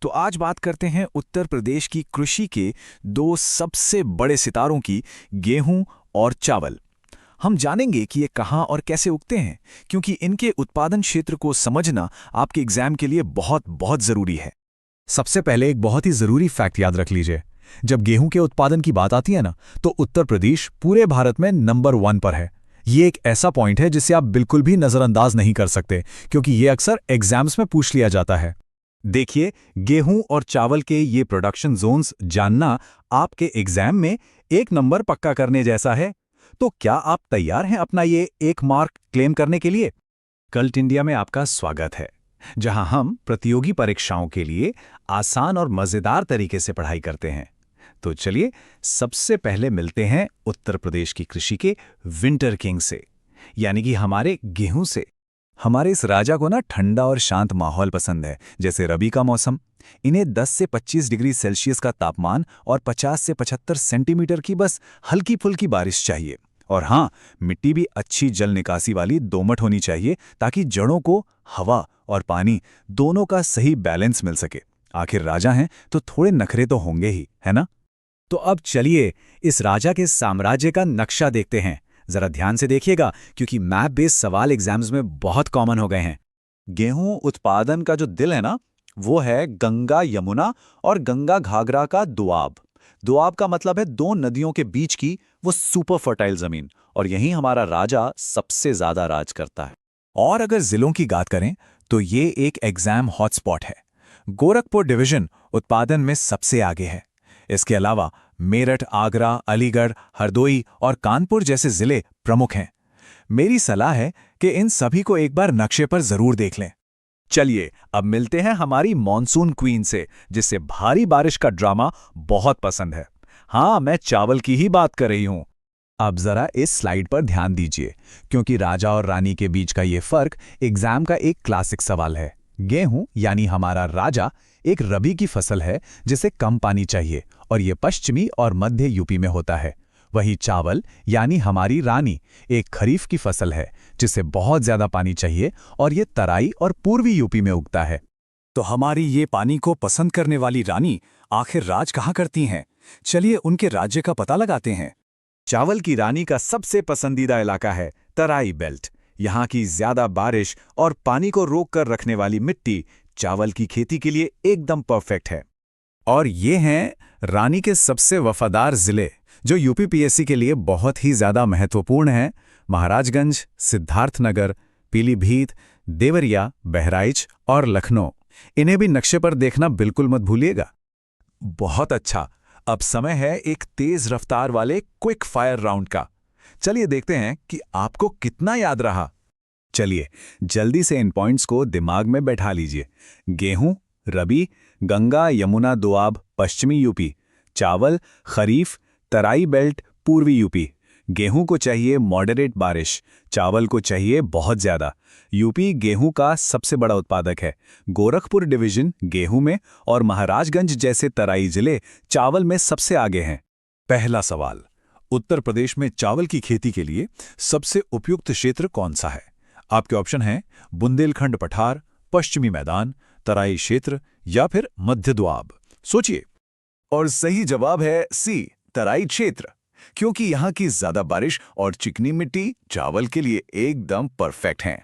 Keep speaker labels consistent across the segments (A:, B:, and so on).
A: तो आज बात करते हैं उत्तर प्रदेश की कृषि के दो सबसे बड़े सितारों की, गेहूं और चावल। हम जानेंगे कि ये कहाँ और कैसे उगते हैं, क्योंकि इनके उत्पादन क्षेत्र को समझना आपके एग्जाम के लिए बहुत बहुत जरूरी है।
B: सबसे पहले एक बहुत ही जरूरी फैक्ट याद रख लीजिए। जब गेहूं के उत्पादन की बात आती है ना, तो उत्तर प्रदेश पूरे भारत में नंबर 1 पर है। ये एक ऐसा पॉइंट है जिसे आप बिल्कुल भी नजरअंदाज नहीं कर सकते, क्योंकि ये अक्सर एग्जाम्स में पूछ लिया जाता है। देखिए, गेहूं और चावल के ये प्रोडक्शन जोन्स जानना आपके एग्जाम में एक नंबर पक्का करने जैसा है। तो क्या आप तैयार हैं अपना ये एक मार्क क्लेम करने के लिए? कल्ट इंडिया में आपका स्वागत है, जहां हम प्रतियोगी परीक्षाओं के लिए आसान और मजेदार तरीके से पढ़ाई करते हैं। तो चलिए, सबसे पहले मिलते हैं उत्तर प्रदेश की कृषि के विंटर किंग से, यानी कि हमारे गेहूं से। हमारे इस राजा को ना ठंडा और शांत माहौल पसंद है, जैसे रबी का मौसम। इन्हें 10 से 25 डिग्री सेल्सियस का तापमान और 50 से 75 सेंटीमीटर की बस हल्की फुल्की बारिश चाहिए। और हाँ, मिट्टी भी अच्छी जल निकासी वाली दोमट होनी चाहिए, ताकि जड़ों को हवा और पानी दोनों का सही बैलेंस मिल सके। आखिर राजा हैं तो थोड़े नखरे तो होंगे ही, है ना? तो अब चलिए इस राजा के साम्राज्य का नक्शा देखते हैं। जरा ध्यान से देखिएगा, क्योंकि मैप बेस्ड सवाल एग्जाम्स में बहुत कॉमन हो गए हैं। गेहूं उत्पादन का जो दिल है ना, वो है गंगा यमुना और गंगा घाघरा का दोआब। दोआब का मतलब है दो नदियों के बीच की वो सुपर फर्टाइल जमीन, और यहीं हमारा राजा सबसे ज्यादा राज करता है। और अगर जिलों की बात करें तो ये एक एग्जाम हॉटस्पॉट है। गोरखपुर डिवीजन उत्पादन में सबसे आगे है। इसके अलावा मेरठ, आगरा, अलीगढ़, हरदोई और कानपुर जैसे जिले प्रमुख हैं। मेरी सलाह है कि इन सभी को एक बार नक्शे पर जरूर देख लें। चलिए, अब मिलते हैं हमारी मॉनसून क्वीन से, जिसे भारी बारिश का ड्रामा बहुत पसंद है। हाँ, मैं चावल की ही बात कर रही हूं। अब जरा इस स्लाइड पर ध्यान दीजिए, क्योंकि राजा और रानी के बीच का ये फर्क एग्जाम का एक क्लासिक सवाल है। गेहूं यानी हमारा राजा एक रबी की फसल है, जिसे कम पानी चाहिए, और ये पश्चिमी और मध्य यूपी में होता है। वही चावल यानी हमारी रानी एक खरीफ की फसल है, जिसे बहुत ज्यादा पानी चाहिए, और ये तराई और पूर्वी यूपी में उगता है। तो हमारी ये पानी को पसंद करने वाली रानी आखिर राज कहाँ करती हैं? चलिए उनके राज्य का पता लगाते हैं। चावल की रानी का सबसे पसंदीदा इलाका है तराई बेल्ट। यहाँ की ज्यादा बारिश और पानी को रोक कर रखने वाली मिट्टी चावल की खेती के लिए एकदम परफेक्ट है। और ये हैं रानी के सबसे वफादार जिले, जो यूपीपीएससी के लिए बहुत ही ज्यादा महत्वपूर्ण हैं। महाराजगंज, सिद्धार्थनगर, पीलीभीत, देवरिया, बहराइच और लखनऊ। इन्हें भी नक्शे पर देखना बिल्कुल मत भूलिएगा। बहुत अच्छा, अब समय है एक तेज रफ्तार वाले क्विक फायर राउंड का। चलिए देखते हैं कि आपको कितना याद रहा। चलिए जल्दी से इन पॉइंट्स को दिमाग में बैठा लीजिए। गेहूं रबी, गंगा यमुना दोआब पश्चिमी यूपी, चावल खरीफ तराई बेल्ट पूर्वी यूपी। गेहूं को चाहिए मॉडरेट बारिश, चावल को चाहिए बहुत ज्यादा। यूपी गेहूं का सबसे बड़ा उत्पादक है। गोरखपुर डिवीजन गेहूं में और महाराजगंज जैसे तराई जिले चावल में सबसे आगे हैं। पहला सवाल, उत्तर प्रदेश में चावल की खेती के लिए सबसे उपयुक्त क्षेत्र कौन सा है? आपके ऑप्शन हैं बुंदेलखंड पठार, पश्चिमी मैदान, तराई क्षेत्र या फिर मध्य दोआब। सोचिए। और सही जवाब है सी, तराई क्षेत्र, क्योंकि यहाँ की ज्यादा बारिश और चिकनी मिट्टी चावल के लिए एकदम परफेक्ट हैं।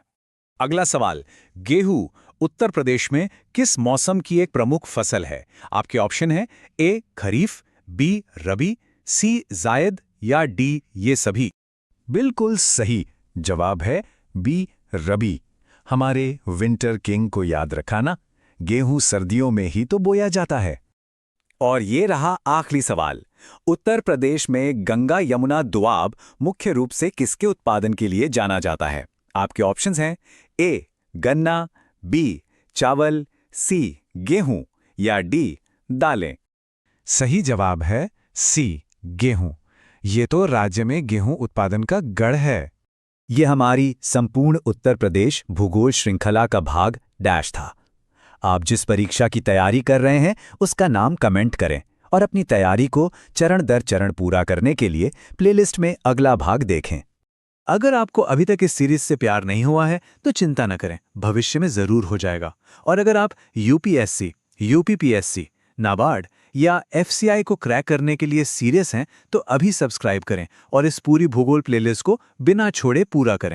B: अगला सवाल, गेहूं उत्तर प्रदेश में किस मौसम की एक प्रमुख फसल है? आपके ऑप्शन हैं ए खरीफ, बी रबी, सी जायद या डी ये सभी। बिल्कुल सही जवाब है बी रबी। हमारे विंटर किंग को याद रखा ना, गेहूं सर्दियों में ही तो बोया जाता है। और ये रहा आखिरी सवाल, उत्तर प्रदेश में गंगा यमुना दोआब मुख्य रूप से किसके उत्पादन के लिए जाना जाता है? आपके ऑप्शंस हैं ए गन्ना, बी चावल, सी गेहूं या डी दालें। सही जवाब है सी गेहूं। ये तो राज्य में गेहूं उत्पादन का गढ़ है। ये हमारी संपूर्ण उत्तर प्रदेश भूगोल श्रृंखला का भाग डैश था। आप जिस परीक्षा की तैयारी कर रहे हैं उसका नाम कमेंट करें, और अपनी तैयारी को चरण दर चरण पूरा करने के लिए प्लेलिस्ट में अगला भाग देखें। अगर आपको अभी तक इस सीरीज से प्यार नहीं हुआ है तो चिंता न करें, भविष्य में जरूर हो जाएगा। और अगर आप यूपीएससी
A: यूपीपीएससी, नाबार्ड या एफसीआई को क्रैक करने के लिए सीरियस हैं तो अभी सब्सक्राइब करें और इस पूरी भूगोल प्लेलिस्ट को बिना छोड़े पूरा करें।